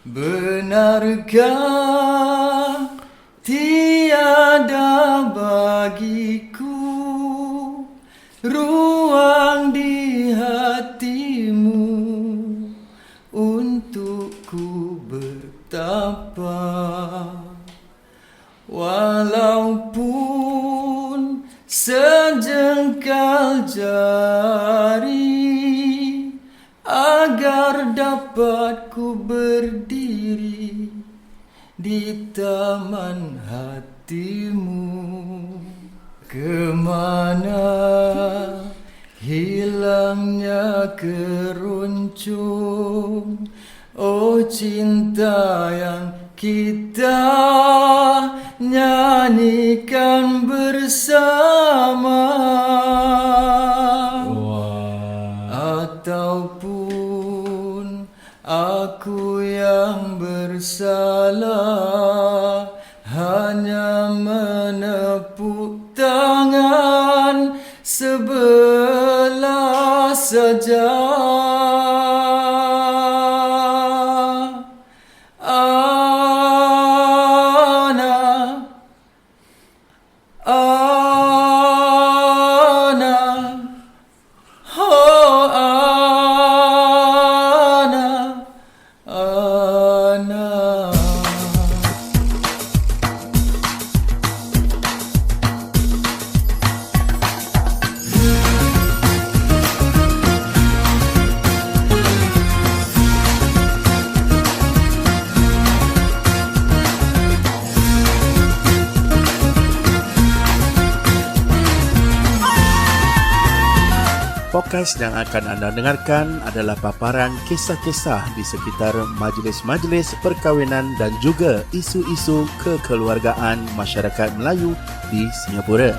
Benarkah tiada bagiku ruang di hatimu untuk ku bertapa, walaupun sejengkal jari, agar dapat ku berdiri di taman hatimu. Kemana hilangnya keruncung, oh cinta yang kita nyanyikan bersama. Ataupun aku yang bersalah, hanya menepuk tangan sebelah saja. Podcast yang akan anda dengarkan adalah paparan kisah-kisah di sekitar majlis-majlis perkahwinan dan juga isu-isu kekeluargaan masyarakat Melayu di Singapura.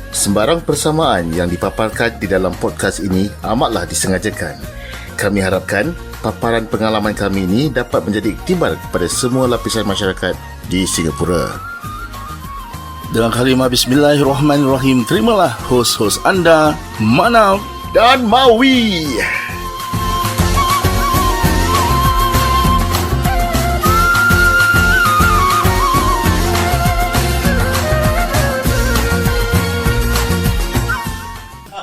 Sembarang persamaan yang dipaparkan di dalam podcast ini amatlah disengajakan. Kami harapkan paparan pengalaman kami ini dapat menjadi iktibar kepada semua lapisan masyarakat di Singapura. Dalam kalimah Bismillahirrahmanirrahim, terimalah hos-hos anda, Manaf dan Mawi.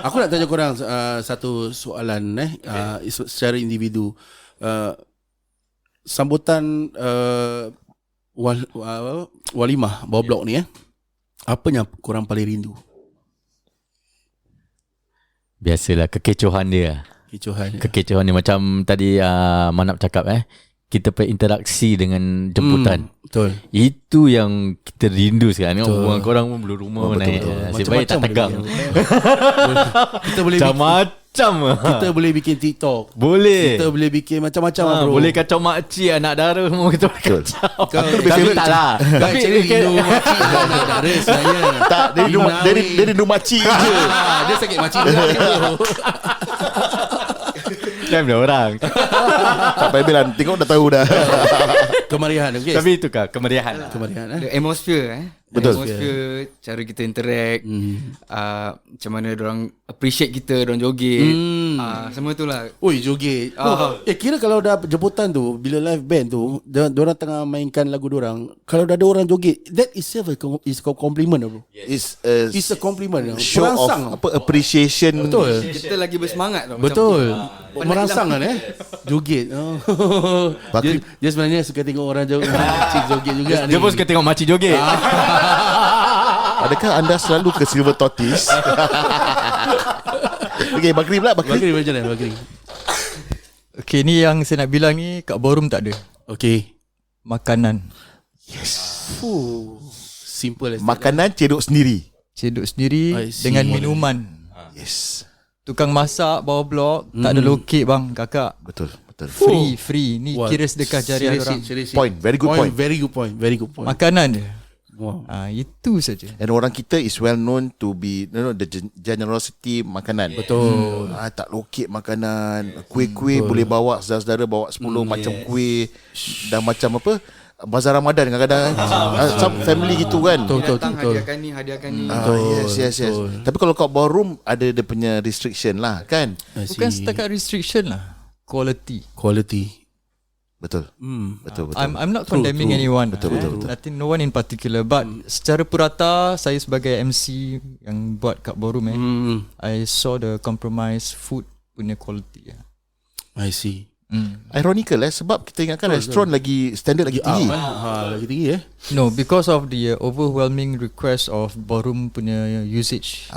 Aku nak tanya korang satu soalan secara individu. Sambutan walimah bawah blok ni apa yang korang paling rindu? Biasalah kekecohan dia. Kekecohan dia macam tadi Manap cakap kita berinteraksi dengan jemputan. Betul. Itu yang kita rindu sekarang. Tengok korang pun belum rumah naik. Nasib baik tak tegang. Kita boleh macam-macam. Kita boleh bikin TikTok. Boleh. Kita boleh bikin macam-macam bro. Boleh kacau makcik, anak dara semua kita boleh kacau. Tapi tak lah. Tapi rindu makcik anak dara sebenarnya. Tak, dia rindu makcik je. Dia sakit makcik dulu. Kan ada orang. Tak payah bilang, tengok dah tahu dah. Kemeriahan, okay. Tapi itu kah kemeriahan. The atmosphere Betul. Atmosphere, cara kita interact, macam mana diorang appreciate kita, diorang joget, semua tu lah. Oi, joget. Kira kalau dah jemputan tu, bila live band tu, diorang tengah mainkan lagu diorang, kalau dah ada orang joget, that itself is a compliment bro. It's a compliment. show Merangsang. of appreciation. Betul. Kita lagi bersemangat tau. Betul. Merangsang kan joget. Dia sebenarnya suka tengok orang makcik joget juga. Dia pun suka tengok makcik joget. Adakah anda selalu ke Silver Tortoise? Okay, Bakri pula. Bakri macam mana Bakri? Okay, ni yang saya nak bilang ni kat ballroom tak ada. Okay. Makanan. Simple as Makanan cedok sendiri. Cedok sendiri dengan minuman. Yes. Tukang masak bawah blok, tak ada lokek bang, kakak. Betul. Free. Ni kira sedekah jariah orang. Point. Very good point. Very good point. Makanan je. Wow. Itu saja. Dan orang kita is well known to be the generosity makanan. Betul. Tak lokek makanan. Kuih-kuih boleh bawa, saudara-saudara bawa 10 macam kuih. Dan macam apa, bazar Ramadan kadang-kadang some family gitu kan. Betul. Hadiahkan ni. Yes. Tapi kalau kat ballroom ada dia punya restriction lah kan. Bukan setakat restriction lah. Quality. Betul. Betul. I'm not condemning anyone. Betul. Nothing, no one in particular. But secara purata, saya sebagai MC yang buat kat ballroom I saw the compromise food punya quality. I see. Ironical sebab kita ingatkan restoran lagi standard lagi tinggi. Lagi tinggi No, because of the overwhelming request of ballroom punya usage.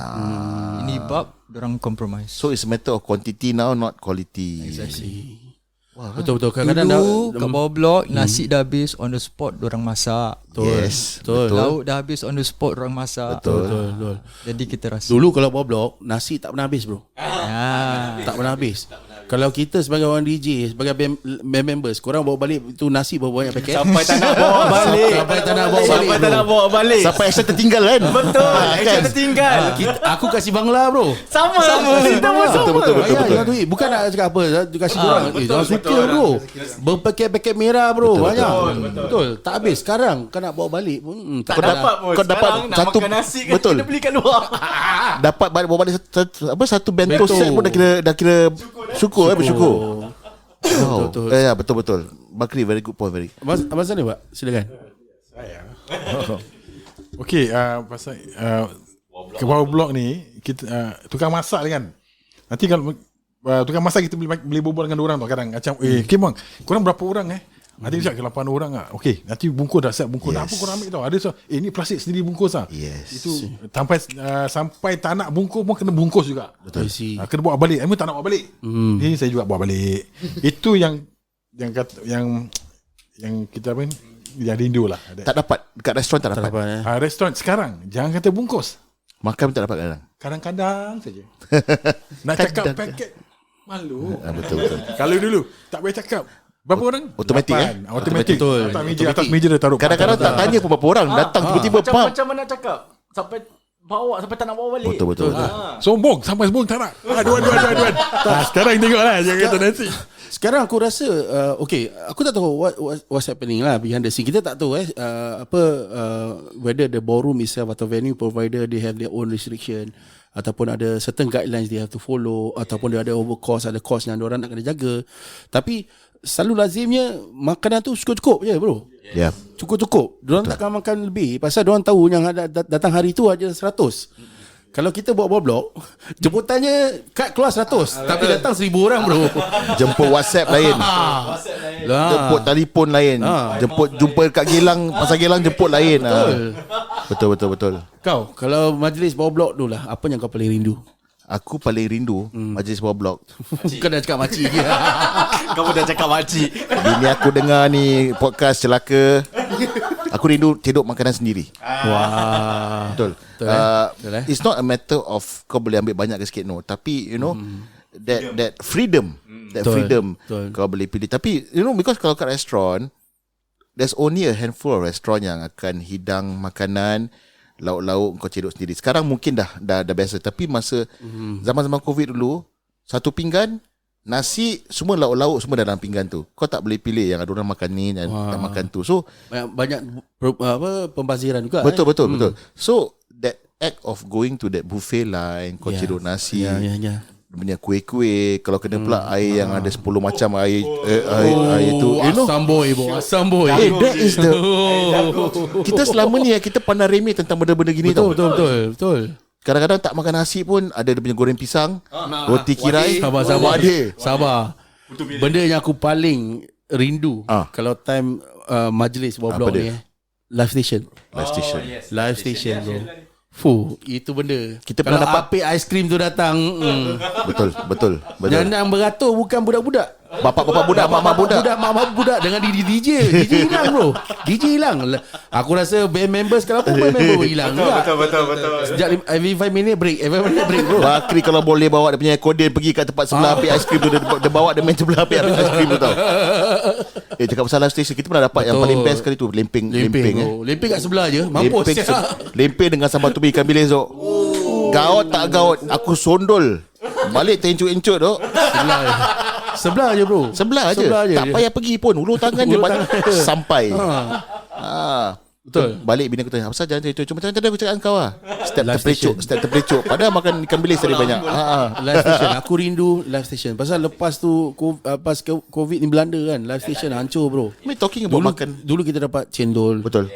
Ini bab dorang compromise. So it's a matter of quantity now, not quality. Exactly. Betul. Kadang-kadang Dulu kat bawah blok nasi dah habis on the spot dorang masak. Betul. Lauk dah habis on the spot dorang masak. Betul. Jadi kita rasa Dulu kalau bawah blok, nasi tak pernah habis bro. Tak pernah habis. Kalau kita sebagai orang DJ, sebagai band members, korang bawa balik tu nasi berapa banyak paket? Sampai tak nak bawa balik. Sampai tak nak bawa balik. Sampai action tertinggal kan? Betul. Action tertinggal. Aku kasih bangla bro. Sama. Kita pun sama. Betul. Bukan nak cakap apa, kasih korang. Jangan suka bro. Berpaket-paket merah bro. Banyak. Betul. Tak habis. Sekarang kau nak bawa balik pun Tak dapat pun. Kau dapat Sekarang nak satu makan nasi kan betul. kita beli kat luar. Dapat bawa balik satu bento set pun dah kira syukur bersyukur. Wow. Betul. Betul. Bakri very good point. Abang sana Pak, silakan. Okey, pasal ke bawah blok ni kita tukang masak kan. Nanti kalau tukang masak kita boleh berbual dengan orang tu kadang macam okay bang, korang berapa orang Nanti dia cakap 8 orang lah. Okey, nanti bungkus dah siap bungkus. Apa korang ambil tau. Ada so, ni plastik sendiri bungkus lah. Itu sampai tak nak bungkus pun kena bungkus juga. Betul. Kena bawa balik. Emang tak nak bawa balik. Ni saya juga bawa balik. Itu yang kita apa ni? Yang rindu lah. Tak dapat dekat restoran tak dapat. Restoran sekarang jangan kata bungkus. Makan pun tak dapat kadang. Kadang-kadang saja. Nak cakap paket malu. Betul. Kalau dulu tak boleh cakap. Berapa orang? Automatik Automatik. Betul. Atas meja dah taruh. Kadang-kadang tak tanya pun berapa orang. Datang tiba-tiba pam. Macam mana cakap sampai tak nak bawa balik. Betul. Sombong sampai sombong tak nak. Aduan. Sekarang tengoklah jangan kata nasi. Sekarang aku rasa aku tak tahu what's happening lah behind the scene. Kita tak tahu whether the ballroom itself atau venue provider they have their own restriction ataupun ada certain guidelines they have to follow ataupun dia ada overcost, ada cost yang diorang nak kena jaga. Tapi selalu lazimnya makanan tu cukup-cukup je bro. Ya. Cukup-cukup. Diorang takkan makan lebih pasal diorang tahu yang datang hari tu aja 100. Kalau kita buat bawah blok, jemputannya kad keluar 100 tapi datang 1000 orang bro. Jemput WhatsApp lain. Jemput telefon lain. Jumpa kat Gelang, pasal Gelang jemput lain. Betul. Kau kalau majlis bawah blok tu lah, apa yang kau paling rindu? Aku paling rindu majlis bawah blok. Kau dah cakap makcik je. Kamu dah cakap makcik. Bini aku dengar ni podcast celaka. Aku rindu cedok makanan sendiri. Wah. Betul. It's not a matter of kau boleh ambil banyak ke sikit, no. Tapi you know that freedom, kau boleh pilih. Tapi you know, because kalau kat restoran, there's only a handful of restaurant yang akan hidang makanan, lauk-lauk kau cedok sendiri. Sekarang mungkin dah biasa. Tapi masa zaman-zaman COVID dulu, satu pinggan nasi, semua lauk-lauk semua dalam pinggan tu. Kau tak boleh pilih yang ada orang makan ni dan tak makan tu. So banyak pembaziran juga. Betul. So that act of going to that buffet line, kau cedok nasi, punya kuih-kuih, kalau kena pula air yang ada 10 macam air tu, you know, asam boy. That is the kita selama ni kita pandang remeh tentang benda-benda gini. Betul. Kadang-kadang tak makan nasi pun ada dia punya goreng pisang, roti kirai. Sabar. Benda yang aku paling rindu kalau time majlis bawah blok ni, live station bro. Itu benda. Kita kalau pernah dapat api aiskrim tu datang. Betul. Yang beratur bukan budak-budak. Bapak-bapak budak, mak-mak budak dengan DJ hilang bro. DJ hilang. Aku rasa band members kalau pun band member hilang juga. Betul. Sejak every 5 minute break bro. Bakri kalau boleh bawa dia punya accordion pergi kat tempat sebelah api aiskrim tu, dia bawa dia main sebelah api aiskrim tu tau. Cakap pasal live station, kita pernah dapat yang paling best sekali tu lempeng kat sebelah je. Mampus. Lempeng dengan sambal tumis ikan bilis tu. Gaut tak gaut, aku sondol balik tencut-encut tu. Sebelah je bro. Sebelah je. Tak payah pergi pun, ulur tangan je sampai. Betul. Balik bini aku tanya, apa saja itu? Cuma tadi aku cakap kau lah. Step terpelecuk. Padahal makan ikan bilis tadi banyak. Live station. Aku rindu live station. Pasal lepas tu pas COVID ni Belanda kan, live station hancur bro. We talking about makan. Dulu kita dapat cendol. Betul.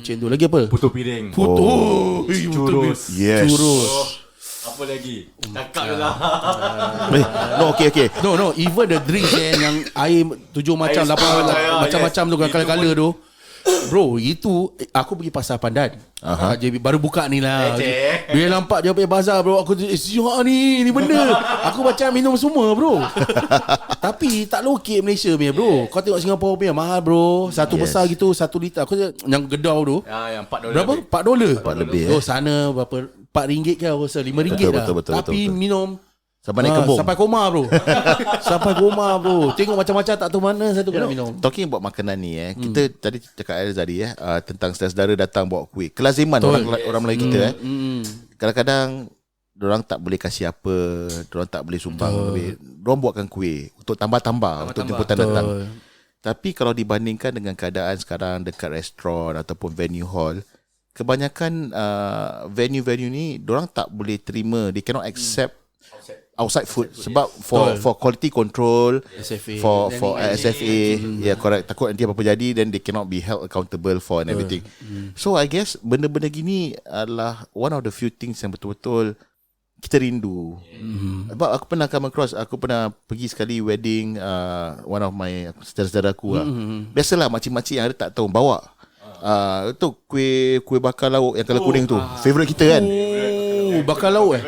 Cendol lagi apa? Putu piring. Churros. Yes. Apa lagi? Cakap je lah. No, okay. No, even the drinks yang air 7 macam, 8 macam-macam tu kan, kala-kala tu. Bro, itu aku pergi pasar Pandan. JB baru buka ni lah. Dia nampak dia pergi bazar bro. Aku siap ni benda. Aku macam minum semua bro. Tapi tak lokek Malaysia punya bro. Kau tengok Singapura punya mahal bro. Satu besar gitu 1 liter. Aku yang gedau tu. Yang $4. Berapa? $4. $4 lebih. Oh sana berapa? RM4 kan aku rasa, RM5 dah. Betul. Tapi minum sampai naik kembung. Sampai koma bro. Sampai koma bro. Tengok macam-macam tak tahu mana satu kena minum. Talking about makanan ni kita tadi cakap tadi tentang saudara datang bawa kuih. Kelaziman orang Melayu kita kadang-kadang dorang tak boleh kasih apa, dorang tak boleh sumbang lebih. Dorang buatkan kuih untuk tambah-tambah untuk jemputan datang. Tapi kalau dibandingkan dengan keadaan sekarang dekat restoran ataupun venue hall, kebanyakan venue-venue ni dorang tak boleh terima, they cannot accept outside food sebab for quality control, SFA. for SFA, correct, takut nanti apa-apa jadi, then they cannot be held accountable for and everything. So I guess benda-benda gini adalah one of the few things yang betul-betul kita rindu. Sebab aku pernah come across, aku pernah pergi sekali wedding one of my saudara-saudara aku biasalah makcik-makcik yang ada tak tahu bawa tu kuih bakar lauk yang kalau kuning tu, favorite kita kan. Bakar lauk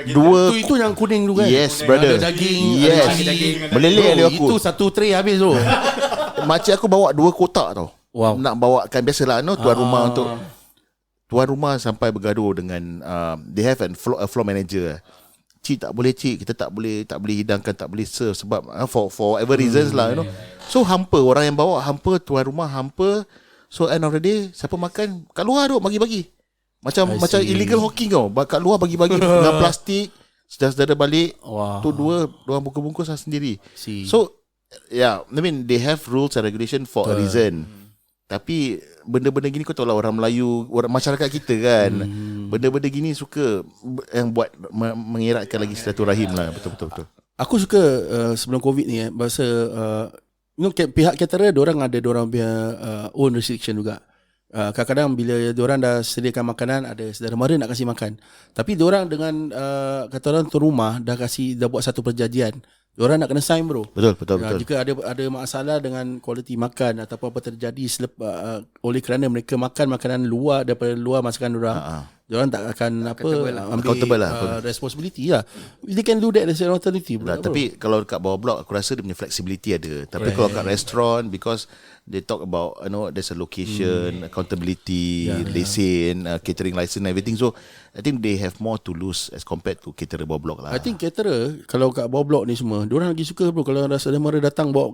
itu yang kuning tu kan. Yes brother. Ada daging, yes. ada cili. Meleleh dia aku. Itu satu tray habis tu. Makcik aku bawa 2 kotak tau. Wow. Nak bawakan biasalah tuan rumah untuk tuan rumah sampai bergaduh dengan they have a floor manager. Cik tak boleh kita tak boleh hidangkan, tak boleh serve sebab for whatever reasons lah So hampa orang yang bawa, hampa tuan rumah, hampa. So end of the day siapa makan kat luar tu bagi-bagi. Macam illegal hawking kau. Kat luar bagi-bagi dengan plastik. Sedara balik. Tu dua bungkus-bungkus sendiri. So I mean they have rules and regulation for a reason. Tapi benda-benda gini kau tahu lah, orang Melayu, orang masyarakat kita kan, benda-benda gini suka yang buat mengeratkan lagi silaturahim lah. Betul. Aku suka sebelum COVID ni bahasa pihak caterer diorang ada diorang punya own restriction juga. Kadang-kadang bila diorang dah sediakan makanan, ada saudara mara nak kasih makan, tapi diorang dengan kata orang tu rumah dah buat satu perjanjian, diorang nak kena sign bro. Betul. Jika ada masalah dengan kualiti makan ataupun apa terjadi oleh kerana mereka makan makanan luar daripada luar masakan diorang, diorang tak akan accountable lah. Responsibility lah. They can do that as an alternative bro. Tapi kalau kat bawah blok aku rasa dia punya flexibility ada. Tapi kalau kat restaurant, because they talk about there's a location, accountability, lesen, catering license, everything. So I think they have more to lose as compared to caterer bawah blok lah. I think caterer kalau kat bawah blok ni semua, diorang lagi suka bro kalau rasa ada mara datang bawa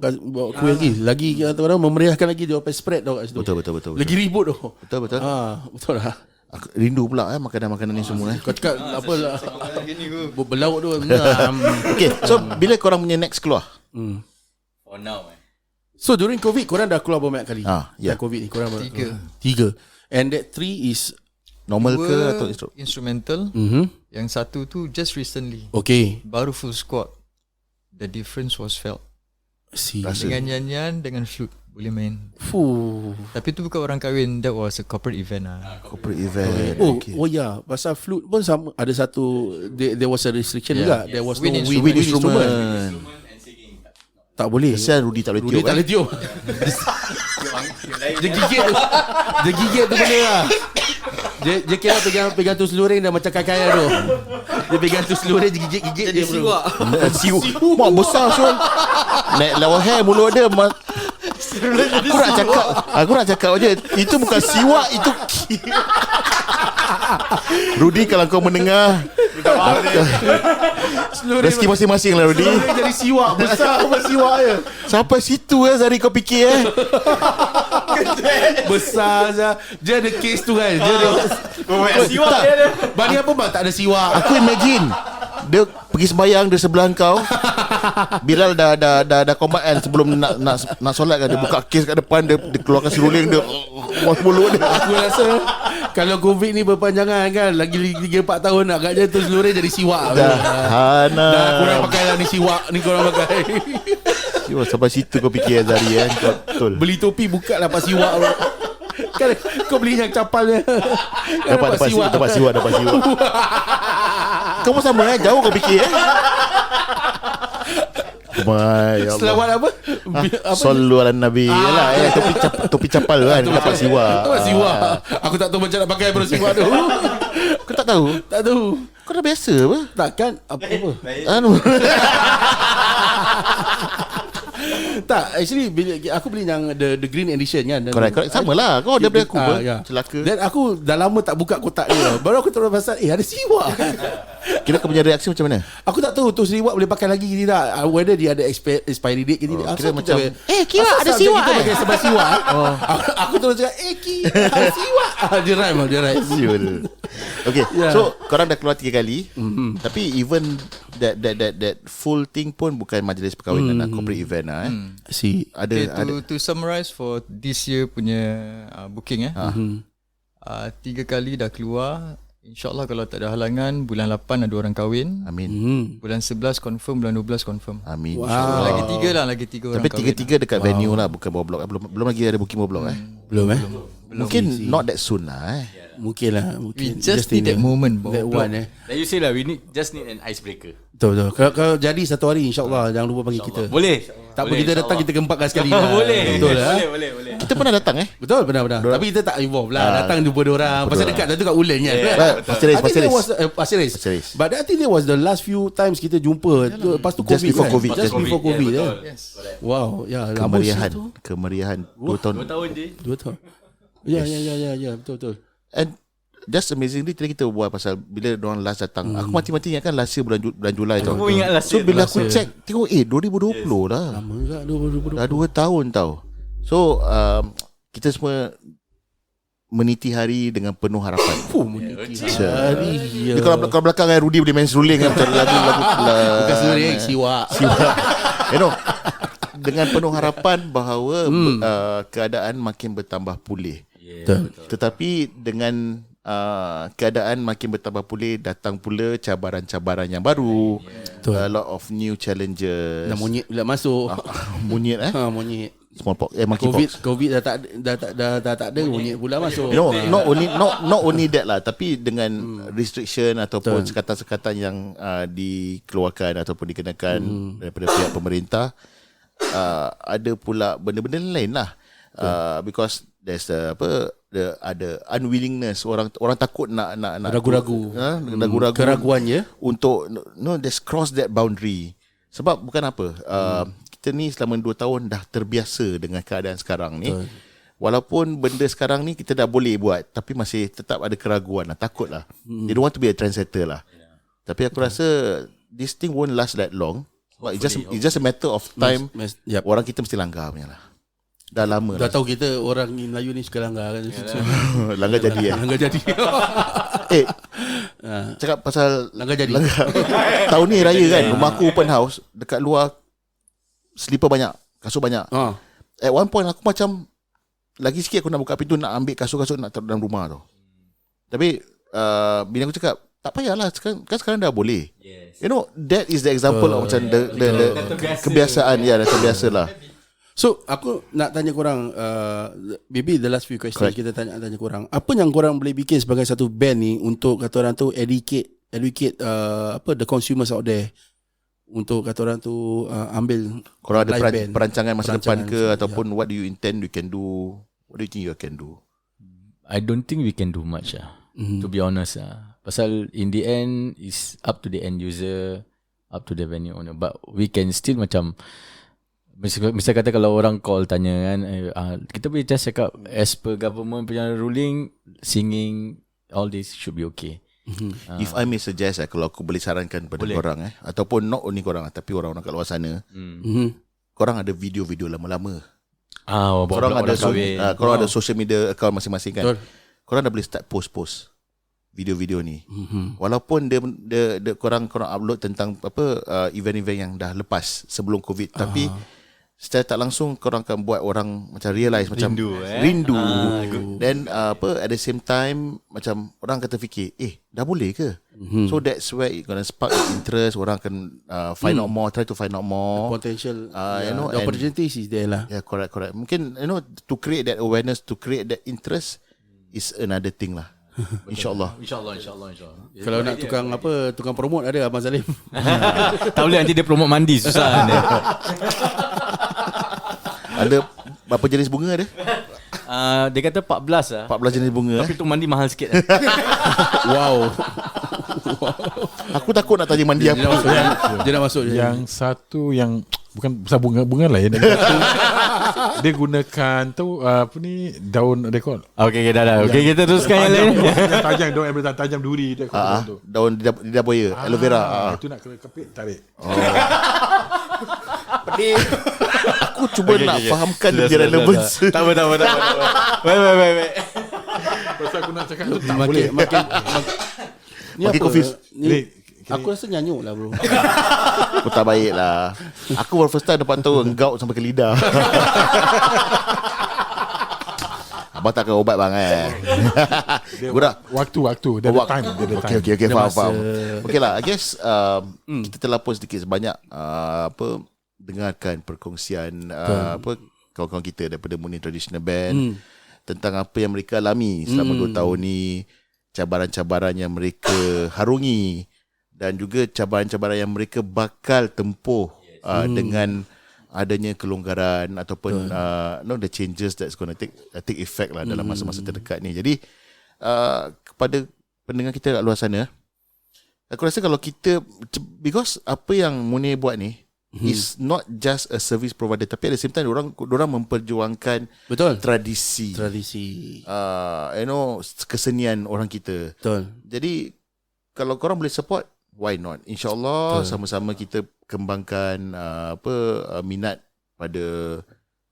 kuih lagi kata orang memeriahkan lagi, dia open spread tau kat situ. Betul. Lagi ribut tu. Betul. Betul lah. Aku rindu pula makanan-makanan ni semua. Kau cakap apa lah berlauk tu. Okay, so bila korang punya next keluar? For now So during COVID korang dah keluar berapa banyak kali? Yeah. COVID ni korang 3. And that 3 is normal ke atau instrumental? Yang satu tu just recently. Okay. Baru full squad. The difference was felt. Dengan nyanyian, dengan flute boleh main. Tapi tu bukan orang kahwin, that was a corporate event lah. Corporate event. Oh ya, pasal flute pun sama, ada satu there was a restriction juga. There was wind no wind instrument. Tak boleh. Kesian Rudy tak boleh tiup. Dia gigit tu benda lah. Dia kira pegang tu seluring dah macam kaya tu. Dia pegang tu seluring, dia gigit dia bro. Mak besar Syul. Naik lawa hair mulut dia. Aku nak cakap je, itu bukan siwak, itu Rudy, kalau kau mendengar, rezeki masing-masing lah Rudy. Jadi siwak besar apa siwak je. Sampai situ Zari kau fikir besar je. Dia ada case tu kan. Dia ada siwak dia. Bani apa bang tak ada siwak. Aku imagine Dia pergi sembahyang di sebelah kau. Bilal dah combat kan sebelum nak solat kan, dia buka kes kat depan, dia keluarkan seruling dia. Mulut dia. Aku rasa kalau COVID ni berpanjangan kan, lagi 3-4 tahun agaknya tu seluruh jadi siwak. Dah korang pakai lah ni siwak ni, korang pakai. Siwak sampai situ kau fikir Azari kan. Betul. Beli topi buka lah pas siwak. Kan kau beli yang capalnya. Dapat siwak. Kau pun sama jauh kau fikir ya Allah. Selawat apa? Sallu ala Nabi. Yalah, topi capal kan, dapat siwak. Siwak. Aku tak tahu macam nak pakai baru siwak tu. Kau tak tahu? Tak tahu. Kau dah biasa apa? Takkan apa? Anu. Tak, actually bila aku beli yang the green edition kan. Correct. Sama lah. Kau ada beli aku apa? Celaka. Dan aku dah lama tak buka kotak dia. Baru aku tahu pasal ada siwak. Kira kau punya reaksi macam mana? Aku tak tahu tu siwak boleh pakai lagi ke tidak. Whether dia ada expiry date ke tidak. Kira macam kira ada siwak. Kita pakai sebab siwak. Aku terus cakap ada siwak. Dia rhyme. Okay, so korang dah keluar 3 kali. Tapi even that full thing pun bukan majlis perkahwinan, corporate event lah. To summarize for this year punya booking 3 kali dah keluar. InsyaAllah kalau tak ada halangan, bulan 8 ada orang kahwin. Amin. Bulan 11 confirm, bulan 12 confirm. Amin. Lagi 3 orang kahwin. Tapi 3 dekat venue lah, bukan bawah blok. Belum lagi ada booking bawah blok Belum. Mungkin not that soon lah Mungkin. We just need that moment. That one Like you say lah, we just need an icebreaker. Betul. Kalau jadi satu hari insyaAllah jangan lupa panggil kita. Boleh. Tak apa, kita datang, kita gempatkan sekali. Boleh. Betul Boleh. Kita pernah datang Betul, pernah. Tapi kita tak involve lah. Datang jumpa diorang. Pasal dekat tu kat Ulen kan. Pasir Ris. But I think that was the last few times kita jumpa. Lepas tu COVID. Just before COVID. Just before COVID. Wow. Kemeriahan 2 tahun. 2 tahun. Ya, betul. And just amazingly tadi kita buat pasal bila diorang last datang. Aku mati-mati ingatkan last year bulan Julai tau. Aku ingat last So year. bila aku check, tengok 2020 dah. Lama juga 2020. Dah 2 tahun tau. So kita semua meniti hari dengan penuh harapan. Meniti hari. Dia kalau belakang kan Rudy boleh main seruling kan, macam lagu-lagu Bukan sebenarnya siwak. You know, dengan penuh harapan bahawa keadaan makin bertambah pulih. Tetapi dengan keadaan makin bertambah pulih, datang pula cabaran-cabaran yang baru. A lot of new challenges. Dah monyet pula masuk. Monyet Monyet. Smallpox, monkeypox. COVID dah tak ada, monyet pula masuk. You know, not only that lah, tapi dengan restriction ataupun sekatan-sekatan yang dikeluarkan ataupun dikenakan daripada pihak pemerintah, ada pula benda-benda lain lah. Because there's ada unwillingness, orang takut nak ragu-ragu. Keraguannya untuk just cross that boundary. Sebab bukan apa, kita ni selama 2 tahun dah terbiasa dengan keadaan sekarang ni. Walaupun benda sekarang ni kita dah boleh buat, tapi masih tetap ada keraguan lah, takut lah. They don't want to be a trendsetter lah. Tapi aku rasa this thing won't last that long. It's just a matter of time. Orang kita mesti langgar punya lah. Dah lama dah tahu kita orang Melayu ni suka langgar kan. Langgar jadi Langgar jadi. Cakap pasal langgar jadi. Tahun ni raya kan, rumah aku open house, dekat luar slipper banyak, kasut banyak. At one point aku macam lagi sikit aku nak buka pintu, nak ambil kasut-kasut nak taruh dalam rumah tu. Tapi bini aku cakap tak payahlah, sekarang dah boleh. You know, that is the example of macam the kebiasaan. Dah terbiasa lah. So aku nak tanya korang, maybe the last few questions kita tanya korang, apa yang korang boleh bikin sebagai satu band ni untuk kata orang tu educate the consumers out there, untuk kata orang tu ambil korang ada perancangan masa depan ke, ataupun what do you intend you can do, what do you think you can do? I don't think we can do much to be honest pasal in the end is up to the end user, up to the venue owner, but we can still macam misal kata kalau orang call tanya kan, kita boleh just cakap as per government punya ruling, singing all this should be okay. If I may suggest, kalau aku boleh sarankan pada korang ataupun not only korang tapi orang-orang kat luar sana, korang ada video-video lama-lama. Korang ada social media account masing-masing kan. Korang dah boleh start post-post. video-video ni. Walaupun dia korang upload tentang event-event yang dah lepas sebelum COVID, tapi secara tak langsung korang akan buat orang macam realize macam rindu. Then at the same time macam orang akan terfikir, dah boleh ke? So that's where it gonna spark interest. Orang akan find out more, try to find out more Potential the opportunities is there lah. Yeah, correct. Mungkin to create that awareness, to create that interest is another thing lah. InsyaAllah. Kalau nak tukang promote ada Abang Salim. Tak boleh, nanti dia promote mandi, susah. Ada berapa jenis bunga ada? Dia kata 14 lah. 14 jenis bunga. Tapi tu mandi mahal sikit. Wow. Aku takut nak tanya mandi apa. Dia nak masuk je. Yang satu yang bukan besar bunga lain. Dia gunakan daun dekor. Okay, dah. Okay, kita teruskan yang lain. Yang tajam, daun yang tajam duri dekor tu. Daun lidah buaya, aloe vera. Itu nak kepit tarik. Aku cuba nak fahamkan dia relevance. Tak apa. Wait. Pasal aku nak cakap tu tak Makin boleh. ni Makin apa? confused. Ni, aku rasa nyanyuk lah bro. Aku tak baik lah. Aku baru first time dapat tahu gout sampai ke lidah. Abang tak akan ubat bang Gura. Waktu dia ada time. Okay, faham. Okay lah, I guess kita terlapor sedikit sebanyak dengarkan perkongsian kawan-kawan kita daripada Munin Traditional Band tentang apa yang mereka alami selama 2 tahun ni, cabaran-cabaran yang mereka harungi dan juga cabaran-cabaran yang mereka bakal tempuh dengan adanya kelonggaran ataupun the changes that's going to take effect lah dalam masa-masa terdekat ni. Jadi kepada pendengar kita kat luar sana, aku rasa kalau kita, because apa yang Munir buat ni is not just a service provider, tapi at the same time orang memperjuangkan tradisi kesenian orang kita. Betul. Jadi kalau korang boleh support, why not? InsyaAllah sama-sama kita kembangkan minat pada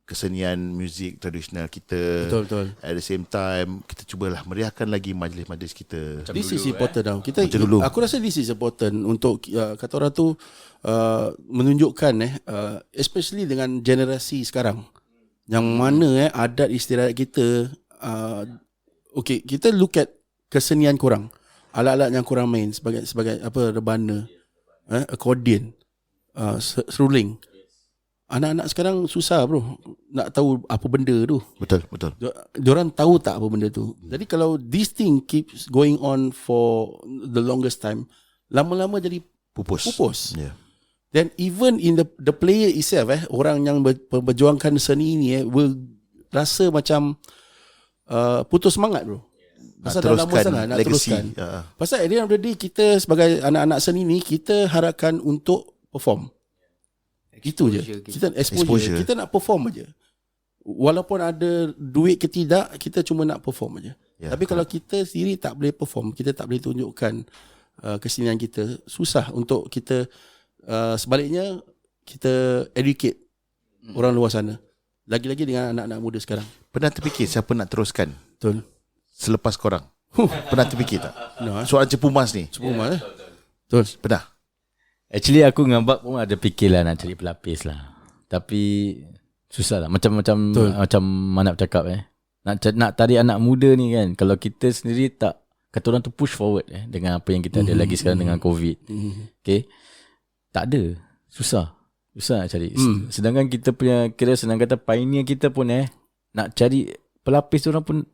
kesenian muzik tradisional kita. Betul. At the same time kita cubalah meriahkan lagi majlis-majlis kita. This is important tau. Aku rasa this is important untuk kata orang tu menunjukkan especially dengan generasi sekarang yang mana adat istiadat kita kita look at kesenian korang, alat-alat yang korang main sebagai rebana, accordion, seruling. Anak-anak sekarang susah bro nak tahu apa benda tu. Betul. Diorang tahu tak apa benda tu. Jadi kalau this thing keeps going on for the longest time, lama-lama jadi pupus. Yeah. Then even in the player itself, orang yang berjuangkan seni ni will rasa macam putus semangat bro. Pasal dah lama sangat nak teruskan. Pasal at the end of the day, kita sebagai anak-anak seni ni, kita harapkan untuk perform. Itu je. Kita exposure. Kita nak perform aja. Walaupun ada duit ke tidak, kita cuma nak perform aja. Tapi kalau kita sendiri tak boleh perform, kita tak boleh tunjukkan kesenian kita, susah untuk kita sebaliknya kita educate orang luar sana. Lagi-lagi dengan anak-anak muda sekarang. Pernah terfikir siapa nak teruskan? Betul. Selepas korang? Pernah terfikir tak? Soalan cepumas ni. Betul. Pernah? Actually aku dengan Bab pun ada fikir lah nak cari pelapis lah. Tapi susah lah. Macam mana bercakap nak tarik anak muda ni kan. Kalau kita sendiri tak, kata orang tu push forward dengan apa yang kita ada lagi sekarang dengan COVID. Okay. Tak ada. Susah nak cari. Sedangkan kita punya, senang kata pioneer kita pun nak cari pelapis orang pun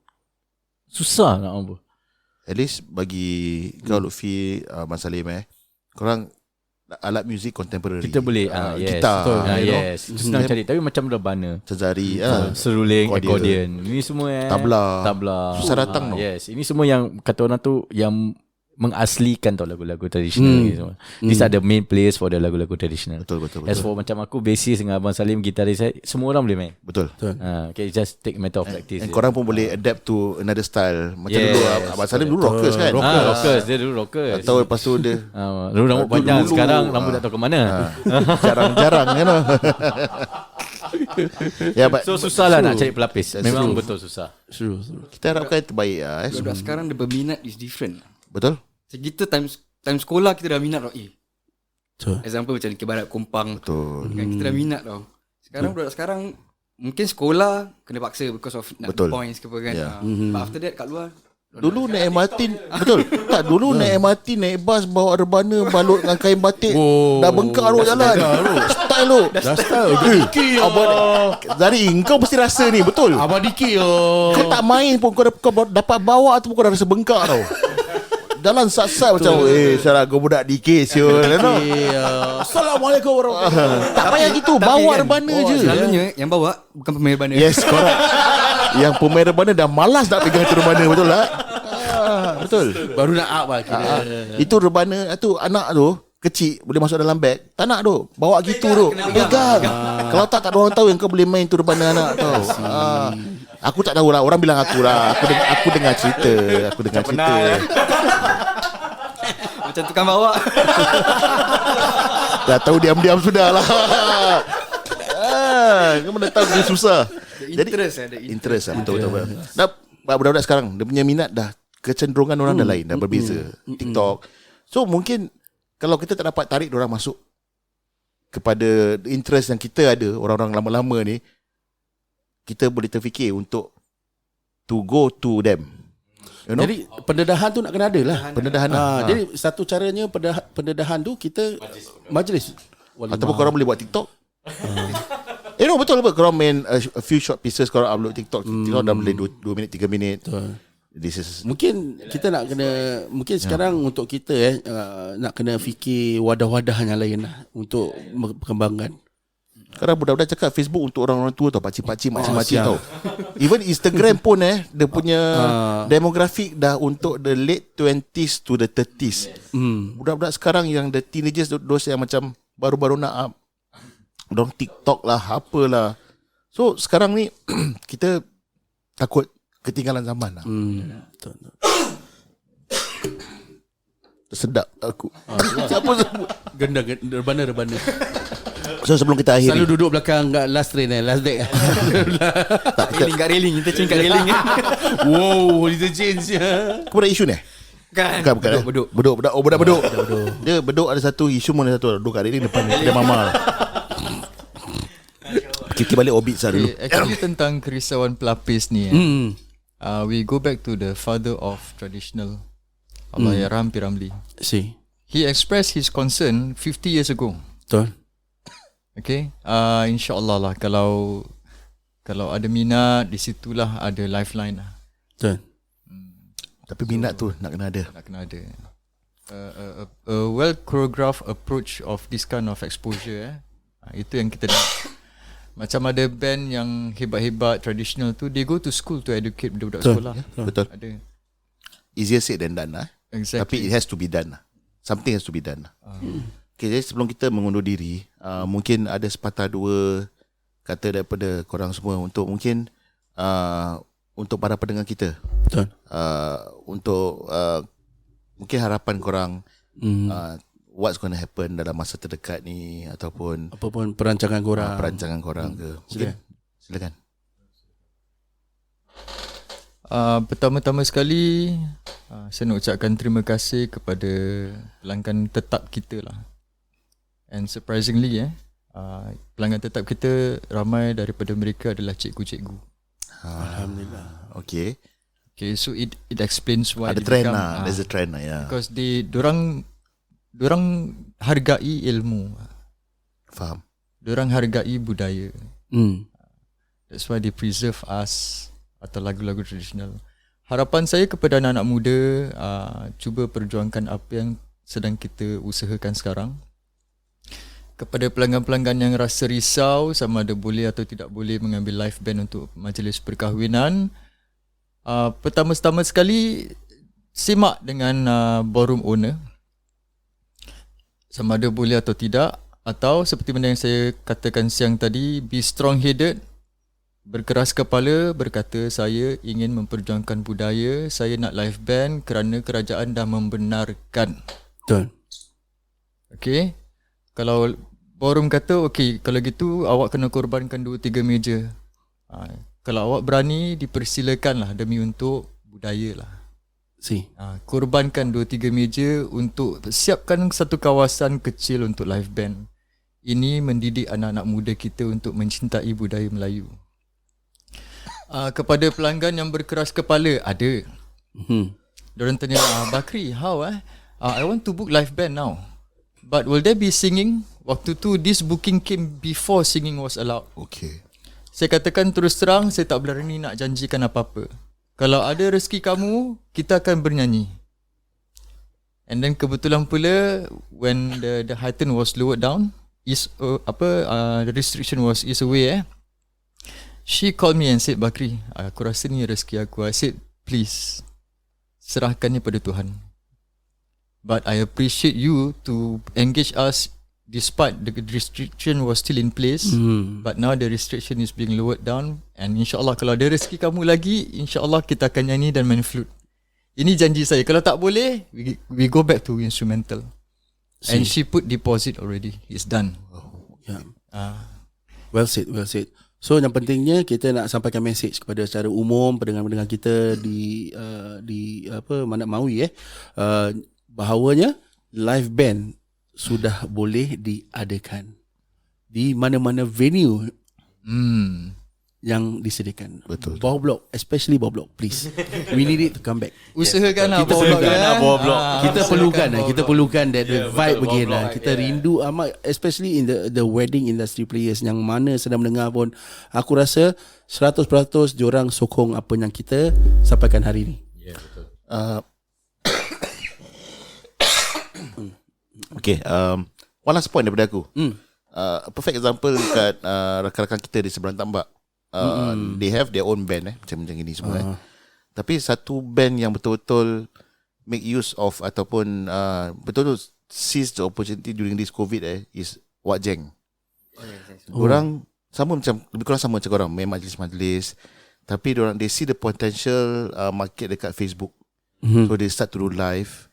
susah nak apa. At least bagi kau Lutfi, Abang Salim korang alat muzik contemporary kita boleh gitar yes senang cari, tapi macam rebana, tezari, seruling, accordion, ini semua tabla susah datang yes, ini semua yang kata orang tu yang mengaslikan tau lagu-lagu tradisional ni semua. These are the main players for the lagu-lagu tradisional. Betul. As for macam aku, bassist dengan Abang Salim, gitaris, semua orang boleh main. Betul. Okay, just take a matter of practice. And korang pun boleh adapt to another style. Macam dulu Abang Salim dulu rockers kan. Rockers, dia dulu rockers. Atau lepas tu dia dulu rambut panjang, sekarang rambut tak tahu ke mana. Jarang-jarang kan. So susah lah nak cari pelapis. Memang betul susah. Kita harapkan terbaik Sebab sekarang the peminat is different. Betul? Segitu time sekolah kita dah minat tau. Betul. Example macam Kibarat Kumpang. Betul. Kan kita dah minat tau. Sekarang budak sekarang mungkin sekolah kena paksa because of nak Betul. points ke apa kan. Ya. But after that kat luar Dulu naik MRT, betul. Tak, dulu naik MRT, naik bas, bawa rebana, balut dengan kain batik. Dah bengkak lu jalan. Style lu. Dah style. Dikir. Zari, kau mesti rasa ni, betul. Abang dikir. Kau tak main pun kau dapat bawa tu pun kau dah rasa bengkak tau. Jalan sat-sat macam salah kau budak DK siul. Assalamualaikum warahmatullahi wabarakatuh. Tak payah gitu, bawa rebana je. Selalunya yang bawa bukan pemain rebana. Yes, correct. Yang pemain rebana dah malas nak pegang tu rebana, betul tak? Betul. Baru nak up lah kira. Itu rebana tu, anak tu kecil boleh masuk dalam beg. Tak nak tu, bawa gitu tu. Pegang. Kalau tak ada orang tahu yang kau boleh main tu rebana anak tau. Aku tak tahu lah, orang bilang aku lah. Aku dengar cerita. Macam tukang bawa. Dah tahu diam-diam sudah lah. Kau mana tahu dia susah. Jadi interest lah, betul. Dah budak-budak sekarang dia punya minat dah, kecenderungan orang dah lain, dah berbeza. TikTok. So mungkin kalau kita tak dapat tarik orang masuk kepada interest yang kita ada, orang-orang lama-lama ni, kita boleh terfikir untuk to go to them. You know? Jadi pendedahan tu nak kena ada lah. Pendedahan Jadi satu caranya pendedahan tu kita majlis. Ataupun korang boleh buat TikTok. Betul. Korang main a few short pieces, korang upload TikTok. TikTok dah boleh 2 minit 3 minit. This is Mungkin kita nak kena, mungkin sekarang untuk kita nak kena fikir wadah-wadah yang lain lah untuk perkembangan. Kadang budak-budak cakap Facebook untuk orang-orang tua tau, pakcik-pakcik, makcik-makcik tau. Even Instagram pun dia punya demographic dah untuk the late 20s to the 30s. Budak-budak sekarang yang the teenagers, those yang macam baru-baru nak up, dorang TikTok lah, apalah. So sekarang ni kita takut ketinggalan zaman lah. Betul. Sedap aku. Siapa sebut? Genda rebana. So sebelum kita akhiri, Selalu duduk belakang kat last train last deck. Kat railing, kita change kat railing. Wow, interchange ya. kau ada isu ni? Bukan. Beduk. Oh, budak beduk. Dia beduk ada satu, isu mana satu. Duduk kat railing depan dia mama. Kita balik orbit sah dulu. Actually tentang kerisauan pelapis ni we go back to the father of traditional, Allahyarham P. Ramlee. See. He expressed his concern 50 years ago. Betul. Okay, InsyaAllah lah, kalau ada minat, di situlah ada lifeline lah. Betul. Tapi minat tu nak kena ada. A well choreographed approach of this kind of exposure. Itu yang kita nak. Macam ada band yang hebat-hebat traditional tu, they go to school to educate budak-budak sekolah. Betul. Ada. Easier said than done lah. Exactly. Tapi it has to be done lah. Something has to be done lah. Okay, jadi sebelum kita mengundur diri, mungkin ada sepatah dua kata daripada korang semua untuk mungkin untuk para pendengar kita. Betul. Untuk mungkin harapan korang, what's going to happen dalam masa terdekat ni, ataupun Apapun perancangan korang. ke. Mungkin silakan. Pertama-tama sekali saya nak ucapkan terima kasih kepada pelanggan tetap kita lah. And surprisingly pelanggan tetap kita ramai daripada mereka adalah cikgu-cikgu. Alhamdulillah. Okay, so it explains why ada trend lah. There's a trend lah, ya. Because dorang hargai ilmu. Faham. Dorang hargai budaya. That's why they preserve us atau lagu-lagu tradisional. Harapan saya kepada anak-anak muda, cuba perjuangkan apa yang sedang kita usahakan sekarang. Kepada pelanggan-pelanggan yang rasa risau sama ada boleh atau tidak boleh mengambil live band untuk majlis perkahwinan, pertama-tama sekali simak dengan ballroom owner sama ada boleh atau tidak, atau seperti mana yang saya katakan siang tadi, be strong headed, berkeras kepala, berkata saya ingin memperjuangkan budaya, saya nak live band kerana kerajaan dah membenarkan. Betul. Okay. Kalau ballroom kata okay, kalau gitu awak kena korbankan 2-3 meja. Kalau awak berani, dipersilakanlah demi untuk budaya lah. Korbankan 2-3 meja untuk siapkan satu kawasan kecil untuk live band. Ini mendidik anak-anak muda kita untuk mencintai budaya Melayu. Kepada pelanggan yang berkeras kepala, ada. Diorang tanya, Bakri, how I want to book live band now. But will there be singing? Waktu tu this booking came before singing was allowed. Okay. Saya katakan terus terang, saya tak berani nak janjikan apa-apa. Kalau ada rezeki kamu, kita akan bernyanyi. And then kebetulan pula when the heighten was lowered down, the restriction was eased away. She called me and said, Bakri, aku rasa ni rezeki aku. I said, please, serahkannya pada Tuhan. But I appreciate you to engage us despite the restriction was still in place, but now the restriction is being lowered down, and insyaAllah kalau ada rezeki kamu lagi, insyaAllah kita akan nyanyi dan main flute. Ini janji saya. Kalau tak boleh, we go back to instrumental. And she put deposit already. It's done. Well said. So yang pentingnya kita nak sampaikan message kepada secara umum pendengar-pendengar kita di Manat Mawi bahawanya live band sudah boleh diadakan di mana-mana venue yang disediakan. Betul. Bawah blok, especially bawah blok, please. We need it to come back. Usahakan bawah blok. Kita perlukan that vibe again lah. Kita rindu amat, especially in the wedding industry players yang mana sedang mendengar pun. Aku rasa 100% diorang sokong apa yang kita sampaikan hari ni. Betul. Okay, one last point daripada aku. Perfect example kat rakan-rakan kita di seberang tambak. They have their own band macam ini semua. Tapi satu band yang betul-betul make use of ataupun betul-betul seize the opportunity during this COVID is Wak Jeng. Orang sama macam, lebih kurang sama macam korang, main majlis-majlis. Tapi diorang, they see the potential market dekat Facebook. So they start to do live.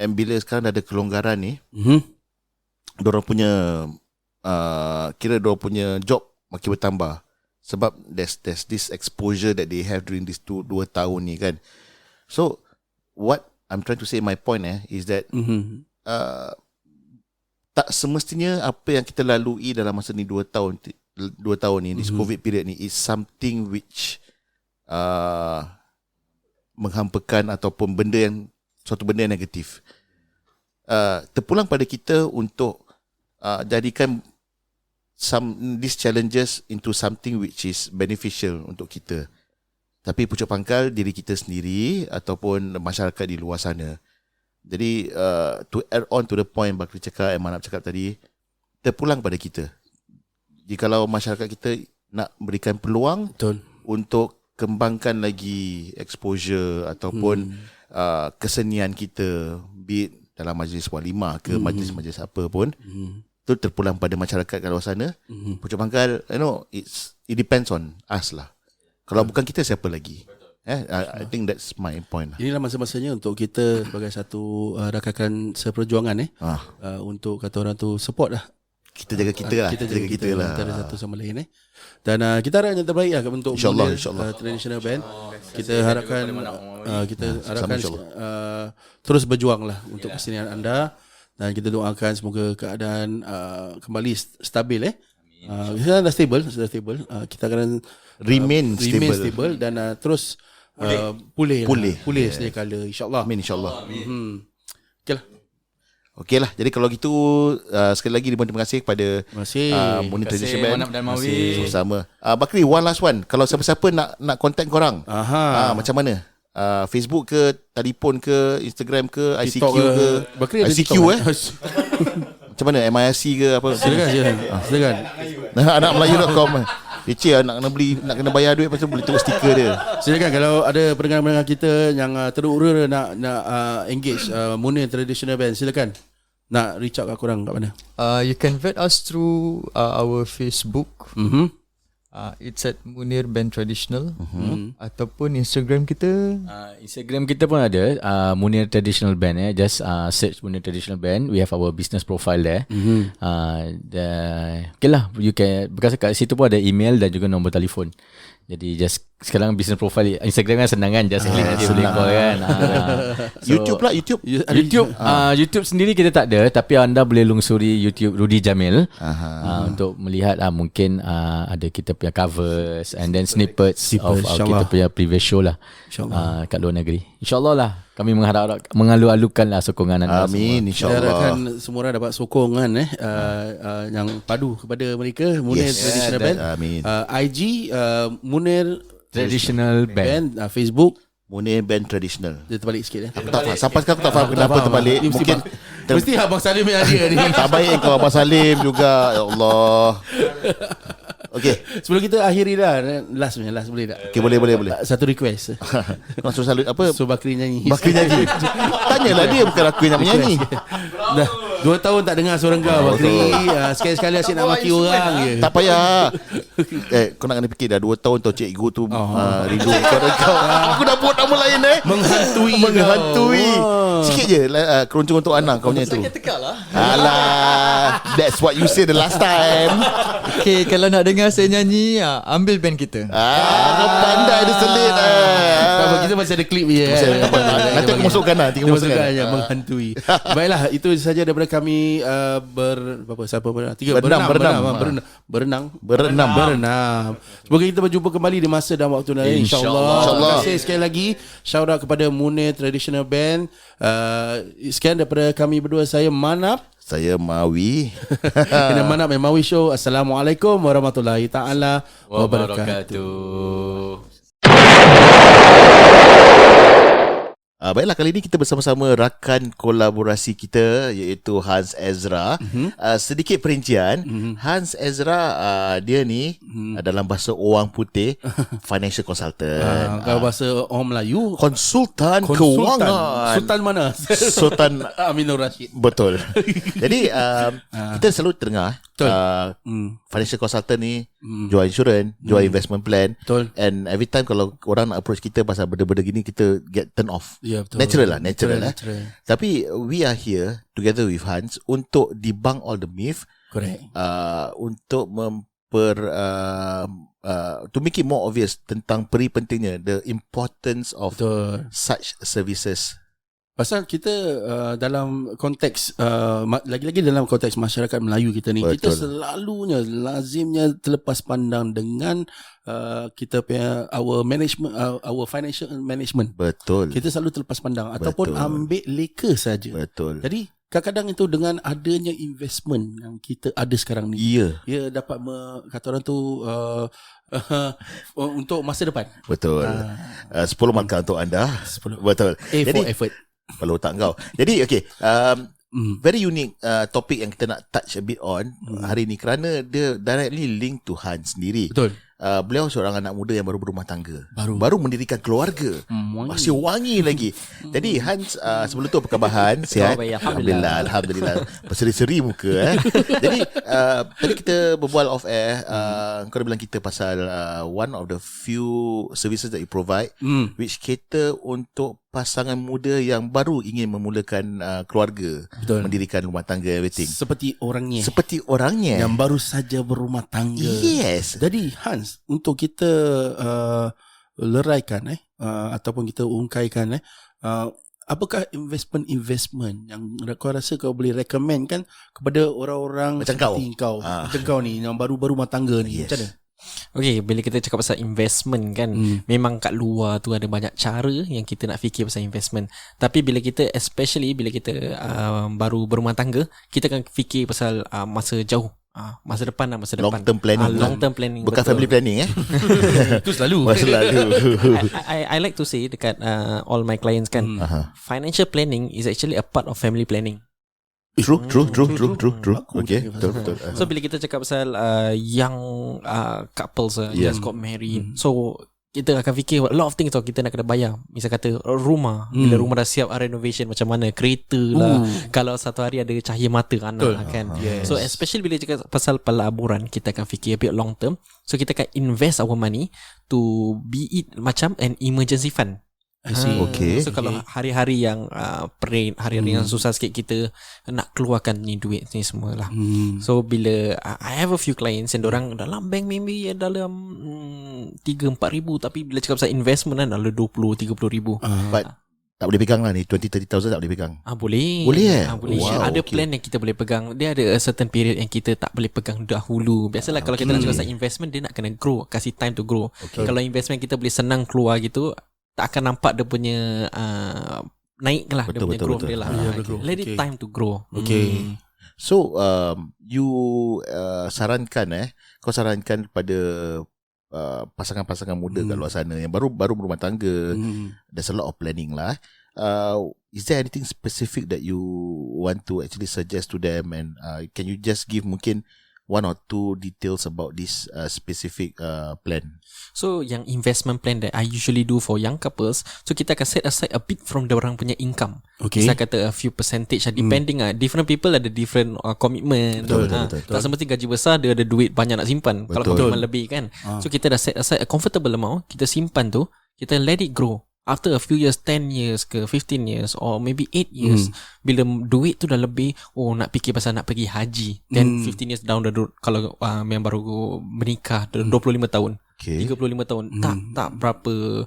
And bila sekarang dah ada kelonggaran ni, diorang punya kira diorang punya job makin bertambah. Sebab there's this exposure that they have during this 2 tahun ni kan. So what I'm trying to say, my point is that tak semestinya apa yang kita lalui dalam masa ni 2 tahun ni, this COVID period ni is something which menghampakan ataupun suatu benda yang negatif. Terpulang pada kita untuk jadikan these challenges into something which is beneficial untuk kita. Tapi pucuk pangkal diri kita sendiri ataupun masyarakat di luar sana. Jadi to add on to the point Bakri cakap, Manap cakap tadi, terpulang pada kita. Jikalau masyarakat kita nak berikan peluang untuk kembangkan lagi exposure ataupun kesenian kita, be it dalam majlis walimah ke majlis-majlis apa pun, itu terpulang pada masyarakat kat luar sana. Pucuk pangkal, it depends on us lah. Kalau bukan kita, siapa lagi? I think that's my point lah. Inilah masa-masanya untuk kita sebagai satu rakan seperjuangan untuk kata orang tu support lah. Kita jaga kita lah. Kita jaga kita lah antara satu sama lain Dan kita harap yang terbaik lah untuk InsyaAllah traditional band. Kita harapkan terus berjuang lah untuk kesenian anda. Dan kita doakan semoga keadaan kembali stabil kita dah stable. Kita akan remain stable dan terus pulih sedia kala, insyaAllah. Amin, insyaAllah. Okay lah. Okey lah. Jadi kalau gitu sekali lagi terima kasih kepada Munir Tradition Band. Manap dan Mawi. Sama. Bakri, one last one. Kalau siapa-siapa nak contact korang, macam mana? Facebook ke, telefon ke, Instagram ke, ICQ ke? Bakri ada ICQ macam mana? MIRC ke apa? Silakan. Anak Melayu.com. Leceh nak kena bayar duit, pasal boleh tengok stiker dia. Silakan kalau ada pendengar-pendengar kita yang teruk-ura nak engage Munir Traditional Band, silakan. Nak reach out kat korang kat mana? You can vet us through our Facebook. It's at Munir Band Traditional. Ataupun Instagram kita. Instagram kita pun ada, Munir Traditional Band. Just search Munir Traditional Band. We have our business profile there. Okay lah, you can, because kat situ pun ada email dan juga nombor telefon. Jadi just sekarang business profile Instagram kan senang kan, just click je boleh call kan. YouTube lah, YouTube. YouTube sendiri kita tak ada, tapi anda boleh lungsuri YouTube Rudy Jamil untuk melihat mungkin ada kita punya covers and then snippets of kita punya previous show lah kat luar negeri. InsyaAllah lah, kami mengalu-alukan lah sokongan anda. Amin, Saya insyaAllah. harapkan semua orang dapat sokongan yang padu kepada mereka. Munir Traditional Band. Amin. IG Munir Traditional Band. Facebook Munir Band Traditional. dia terbalik sikit Aku tak faham. Sampai sekarang aku tak faham kenapa terbalik. Mungkin mesti Abang Salim yang ada ni. tak baik kau Abang Salim juga. Ya Allah. Okey. Sebelum kita akhiri dah, last boleh tak? Okey, boleh. Satu request. Kau suruh selalu apa? So Bakri nyanyi. Bakri nyanyi. Tanyalah dia, bukan aku yang nak menyanyi. Dah 2 tahun tak dengar suara kau Bakri. Sekali-sekali asyik nak maki orang je. Tak payah. Kau nak kena fikir dah 2 tahun tau cikgu tu rindu suara kau. Aku dah buat nama lain Menghantui. Sikit je keroncong untuk Anang kau punya tu. Sakit tekak lah. Alah, that's what you say the last time. Okay, kalau nak dengar saya nyanyi, ambil band kita. Kau pandai dia selit. Tak apa, kita masih ada klip je. Nanti aku masukkan lah. Nanti aku masukkan. Menghantui. Baiklah, itu saja daripada kami berenam. Semoga kita berjumpa kembali di masa dan waktu lain, InsyaAllah. Terima kasih sekali lagi. Shout out kepada Munir Traditional Band. Sekian daripada kami berdua. Saya Manap. Saya Mawi. Kena Manap dan Mawi Show. Assalamualaikum warahmatullahi taala wabarakatuh. Baiklah, kali ini kita bersama-sama rakan kolaborasi kita iaitu Hans Ezra. Sedikit perincian. Hans Ezra dia ni dalam bahasa orang putih financial consultant. Kalau bahasa orang Melayu Konsultan kewangan. Sultan mana? Sultan Aminur Rashid. Betul. Jadi kita selalu terdengar financial consultant ni jual insurans, jual investment plan. Betul. And every time kalau orang nak approach kita pasal benda-benda gini, kita get turn off. Ya, betul. Natural. Tapi we are here together with Hans untuk debunk all the myth. Correct. Untuk to make it more obvious tentang pentingnya, the importance of such services. Pasal kita dalam konteks lagi-lagi dalam konteks masyarakat Melayu kita ni, kita selalunya lazimnya terlepas pandang dengan kita punya our financial management. Betul. Kita selalu terlepas pandang ataupun ambil leka saja. Betul. Jadi kadang-kadang itu dengan adanya investment yang kita ada sekarang ni, ia dapat kata orang tu untuk masa depan. Betul. 10 markah untuk anda. 10. Betul. Jadi for effort. Kalau tak kau. Jadi okay, very unique topik yang kita nak touch a bit on hari ni kerana dia directly link to Hans sendiri. Betul. Beliau seorang anak muda yang baru berumah tangga, baru mendirikan keluarga, masih wangi lagi. Jadi Hans, sebelum tu apa khabar Hans? Sihat? Alhamdulillah. Berseri-seri muka. Jadi tadi kita berbual off air. Kau dah bilang kita pasal one of the few services that you provide, which cater untuk pasangan muda yang baru ingin memulakan keluarga. Betul. Mendirikan rumah tangga, everything. Seperti orangnya yang baru saja berumah tangga. Yes. Jadi Hans, untuk kita leraikan ataupun kita ungkaikan apakah investment yang kau rasa kau boleh recommend kan kepada orang-orang macam seperti kau macam kau ni yang baru rumah tangga ni. Macam mana? Okay, bila kita cakap pasal investment kan, memang kat luar tu ada banyak cara yang kita nak fikir pasal investment. Tapi especially bila kita baru berumah tangga, kita akan fikir pasal masa jauh. Masa depan. Long term planning. Bukan betul. family planning Itu selalu. I like to say dekat all my clients kan, financial planning is actually a part of family planning. True. Okay, betul. So bila kita cakap pasal young couples just got married, so kita akan fikir a lot of things tau. Kita nak kena bayar. Misal kata rumah, bila rumah dah siap renovation macam mana, kereta lah, kalau satu hari ada cahaya mata anak kan. So especially bila cakap pasal pelaburan, kita akan fikir a bit long term. So kita akan invest our money to be it macam an emergency fund. Okay. So kalau hari-hari yang pain, hari-hari yang susah sikit, kita nak keluarkan ni duit ni semua lah. So bila I have a few clients yang orang dalam bank maybe dalam 3-4 ribu, tapi bila cakap pasal investment kan dalam 20-30 ribu. But tak boleh pegang lah ni, 20-30,000 tak boleh pegang. Boleh. Boleh Boleh. Wow, Ada okay. plan yang kita boleh pegang. Dia ada a certain period yang kita tak boleh pegang dahulu. Biasalah kalau kita nak cakap pasal investment, dia nak kena grow, kasih time to grow. Kalau investment kita boleh senang keluar gitu, tak akan nampak dia punya naik lah, dia punya growth dia lah. Let it time to grow. Okay. So you sarankan kau sarankan pada pasangan-pasangan muda kat luar sana yang baru berumah tangga, there's a lot of planning lah. Is there anything specific that you want to actually suggest to them, and can you just give mungkin 1 or 2 details about this specific plan? So yang investment plan that I usually do for young couples, so kita akan set aside a bit from orang punya income. Okay. Saya kata a few percentage depending different people ada different commitment. Betul. Tak semesti gaji besar dia ada duit banyak nak simpan. Kalau commitment lebih kan. So kita dah set aside a comfortable amount, kita simpan tu, kita let it grow. After a few years, 10 years ke 15 years or maybe 8 years, bila duit tu dah lebih, nak fikir pasal nak pergi haji. Then 15 years down the road, kalau yang baru menikah 25 tahun, 35 tahun, tak berapa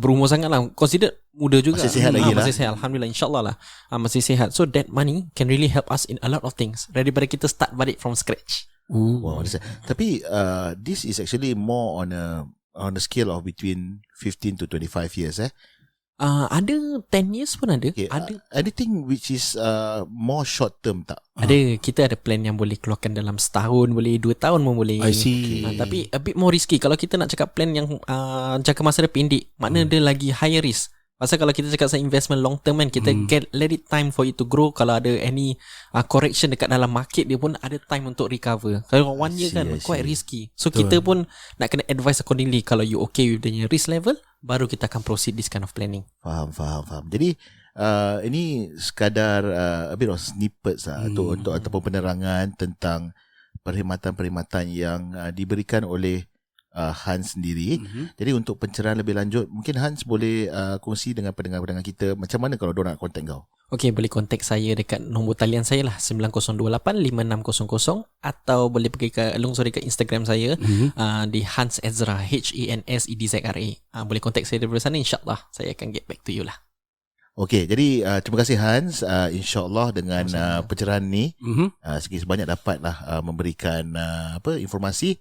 berumur sangat lah, consider muda juga, masih sihat lagi lah. Masih sihat, Alhamdulillah, insyaAllah lah, masih sihat. So that money can really help us in a lot of things daripada kita start balik from scratch. Wow, tapi this is actually more on a scale of between 15 to 25 years Ada 10 years pun ada. Ada anything which is more short term tak? Ada, kita ada plan yang boleh keluarkan dalam setahun, boleh 2 tahun pun boleh. I see. Tapi a bit more risky. Kalau kita nak cakap plan yang jangka masa dia pendek, makna dia lagi higher risk. Pasal kalau kita cakap pasal investment long term kan, kita let it time for it to grow. Kalau ada any correction dekat dalam market, dia pun ada time untuk recover. Kalau 1 year kan quite risky. So kita pun nak kena advise accordingly. Kalau you okay with the risk level, baru kita akan proceed this kind of planning. Faham. Jadi ini sekadar a bit of snippets untuk ataupun penerangan tentang perkhidmatan-perkhidmatan yang diberikan oleh Hans sendiri. Jadi untuk pencerahan lebih lanjut, mungkin Hans boleh kongsi dengan pendengar-pendengar kita macam mana kalau diorang nak contact kau. Okay, boleh contact saya dekat nombor talian saya lah 9028-5600, atau boleh pergi ke ke Instagram saya di Hans Ezra, HANSEDZRA. Boleh contact saya daripada sana, insyaAllah saya akan get back to you lah. Okay, jadi terima kasih Hans. InsyaAllah dengan pencerahan ni sikit sebanyak dapatlah memberikan informasi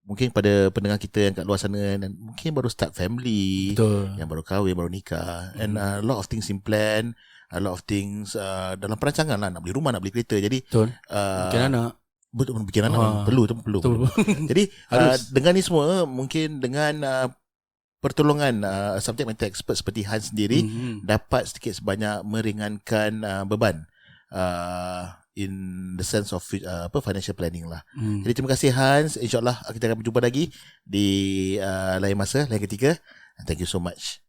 mungkin pada pendengar kita yang kat luar sana dan mungkin baru start family, yang baru kahwin, baru nikah, and a lot of things in plan, a lot of things dalam perancangan lah, nak beli rumah, nak beli kereta. Jadi bikin anak. Betul, bikin anak perlu. Jadi dengan ni semua, mungkin dengan pertolongan subject matter expert seperti Hans sendiri, dapat sedikit sebanyak meringankan beban in the sense of financial planning lah. Jadi terima kasih Hans. InsyaAllah kita akan berjumpa lagi di lain masa, lain ketika. Thank you so much.